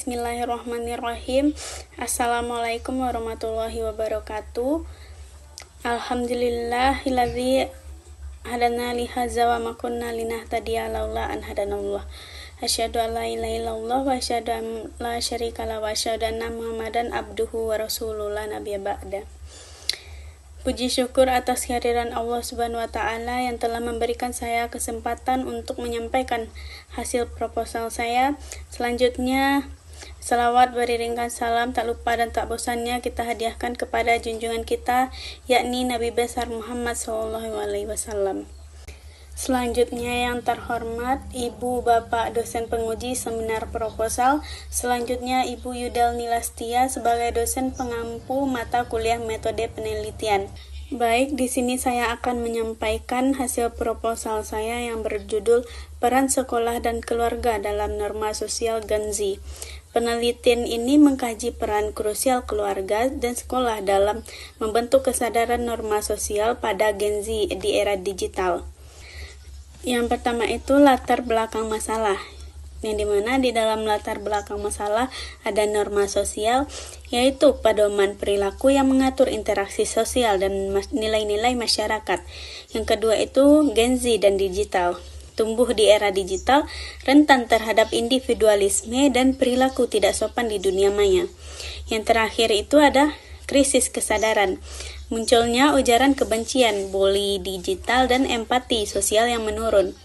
Bismillahirrahmanirrahim. Assalamualaikum warahmatullahi wabarakatuh. Alhamdulillahilladzi hadana li hadza wa ma kunna linahtadiya laula an hadanallah. Asyhadu an la ilaha illallah wa asyhadu an la syarika la wa asyhadu anna Muhammadan abduhu wa rasuluhu la nabiyya ba'da. Puji syukur atas kehadiran Allah Subhanahu wa taala yang telah memberikan saya kesempatan untuk menyampaikan hasil proposal saya. Selanjutnya, selawat beriringkan salam tak lupa dan tak bosannya kita hadiahkan kepada junjungan kita, yakni Nabi besar Muhammad SAW. Selanjutnya yang terhormat Ibu Bapak dosen penguji seminar proposal. Selanjutnya Ibu Yudel Nilastia sebagai dosen pengampu mata kuliah metode penelitian. Baik, di sini saya akan menyampaikan hasil proposal saya yang berjudul Peran Sekolah dan Keluarga dalam Norma Sosial Gen Z. Penelitian ini mengkaji peran krusial keluarga dan sekolah dalam membentuk kesadaran norma sosial pada Gen Z di era digital. Yang pertama itu latar belakang masalah, yang dimana di dalam latar belakang masalah ada norma sosial, yaitu pedoman perilaku yang mengatur interaksi sosial dan nilai-nilai masyarakat. Yang kedua itu Gen Z dan digital. Tumbuh di era digital, rentan terhadap individualisme dan perilaku tidak sopan di dunia maya. Yang terakhir itu ada krisis kesadaran. Munculnya ujaran kebencian, bully digital, dan empati sosial yang menurun.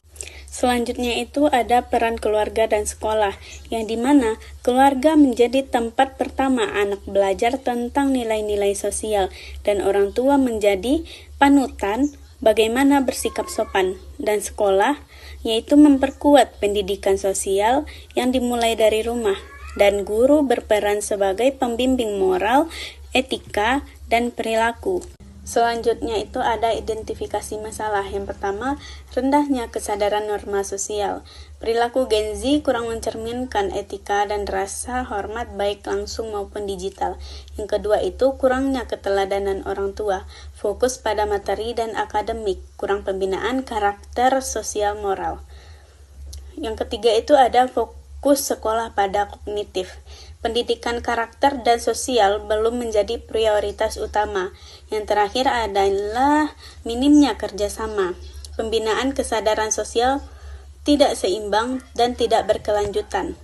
Selanjutnya itu ada peran keluarga dan sekolah, yang dimana keluarga menjadi tempat pertama anak belajar tentang nilai-nilai sosial, dan orang tua menjadi panutan bagaimana bersikap sopan, dan sekolah yaitu memperkuat pendidikan sosial yang dimulai dari rumah, dan guru berperan sebagai pembimbing moral, etika, dan perilaku. Selanjutnya itu ada identifikasi masalah. Yang pertama, rendahnya kesadaran norma sosial. Perilaku Gen Z kurang mencerminkan etika dan rasa hormat baik langsung maupun digital. Yang kedua itu kurangnya keteladanan orang tua, fokus pada materi dan akademik, kurang pembinaan karakter sosial moral. Yang ketiga itu ada fokus sekolah pada kognitif. Pendidikan karakter dan sosial belum menjadi prioritas utama. Yang terakhir adalah minimnya kerjasama. Pembinaan kesadaran sosial tidak seimbang dan tidak berkelanjutan.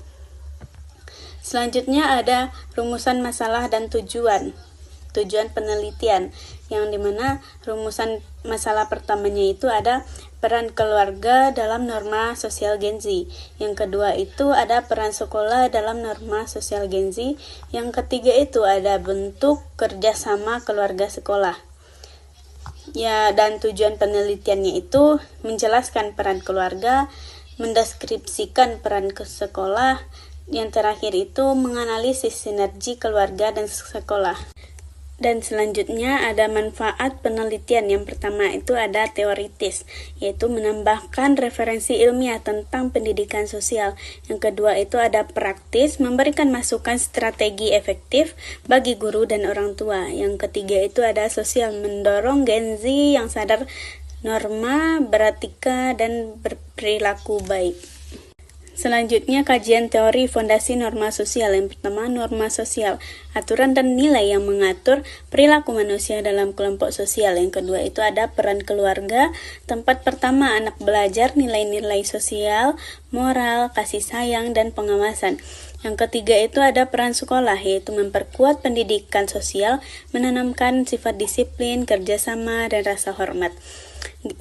Selanjutnya ada rumusan masalah dan tujuan penelitian, yang dimana rumusan masalah pertamanya itu ada peran keluarga dalam norma sosial Gen Z. Yang kedua itu ada peran sekolah dalam norma sosial Gen Z. Yang ketiga itu ada bentuk kerjasama keluarga sekolah. Ya, dan tujuan penelitiannya itu menjelaskan peran keluarga, mendeskripsikan peran ke sekolah. Yang terakhir itu menganalisis sinergi keluarga dan sekolah. Dan selanjutnya ada manfaat penelitian. Yang pertama itu ada teoritis, yaitu menambahkan referensi ilmiah tentang pendidikan sosial. Yang kedua itu ada praktis, memberikan masukan strategi efektif bagi guru dan orang tua. Yang ketiga itu ada sosial, mendorong Gen Z yang sadar norma, beretika, dan berperilaku baik. Selanjutnya kajian teori fondasi norma sosial. Yang pertama, norma sosial, aturan dan nilai yang mengatur perilaku manusia dalam kelompok sosial. Yang kedua itu ada peran keluarga, tempat pertama anak belajar nilai-nilai sosial, moral, kasih sayang, dan pengawasan. Yang ketiga itu ada peran sekolah, yaitu memperkuat pendidikan sosial, menanamkan sifat disiplin, kerjasama, dan rasa hormat.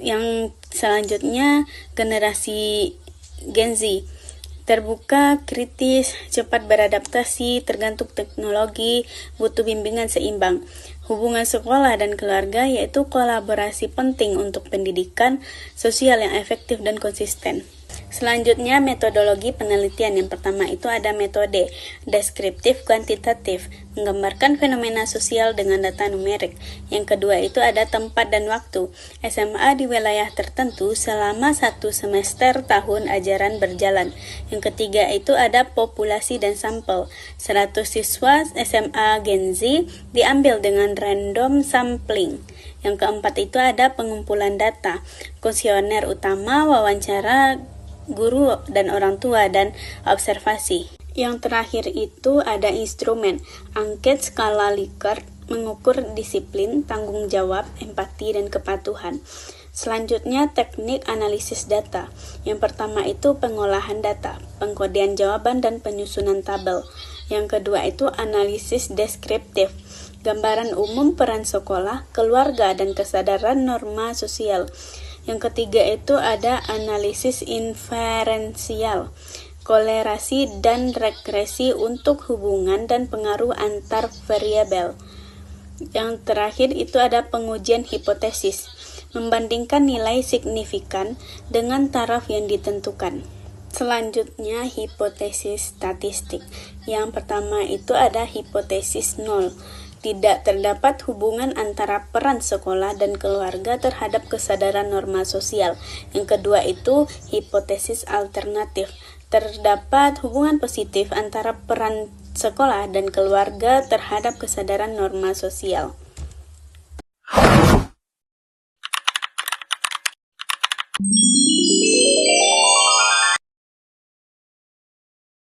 Yang selanjutnya generasi Gen Z, terbuka, kritis, cepat beradaptasi, tergantung teknologi, butuh bimbingan seimbang. Hubungan sekolah dan keluarga yaitu kolaborasi penting untuk pendidikan sosial yang efektif dan konsisten. Selanjutnya metodologi penelitian. Yang pertama itu ada metode deskriptif kuantitatif, menggambarkan fenomena sosial dengan data numerik. Yang kedua itu ada tempat dan waktu, SMA di wilayah tertentu selama 1 semester tahun ajaran berjalan. Yang ketiga itu ada populasi dan sampel, 100 siswa SMA Gen Z diambil dengan random sampling. Yang keempat itu ada pengumpulan data, kuesioner utama, wawancara guru dan orang tua, dan observasi. Yang terakhir itu ada instrumen, angket skala Likert, mengukur disiplin, tanggung jawab, empati, dan kepatuhan. Selanjutnya teknik analisis data. Yang pertama itu pengolahan data, pengkodean jawaban, dan penyusunan tabel. Yang kedua itu analisis deskriptif, gambaran umum peran sekolah, keluarga, dan kesadaran norma sosial. Yang ketiga itu ada analisis inferensial, kolerasi dan regresi untuk hubungan dan pengaruh antar variabel. Yang terakhir itu ada pengujian hipotesis, membandingkan nilai signifikan dengan taraf yang ditentukan. Selanjutnya hipotesis statistik. Yang pertama itu ada hipotesis 0. Tidak terdapat hubungan antara peran sekolah dan keluarga terhadap kesadaran norma sosial. Yang kedua itu hipotesis alternatif. Terdapat hubungan positif antara peran sekolah dan keluarga terhadap kesadaran norma sosial.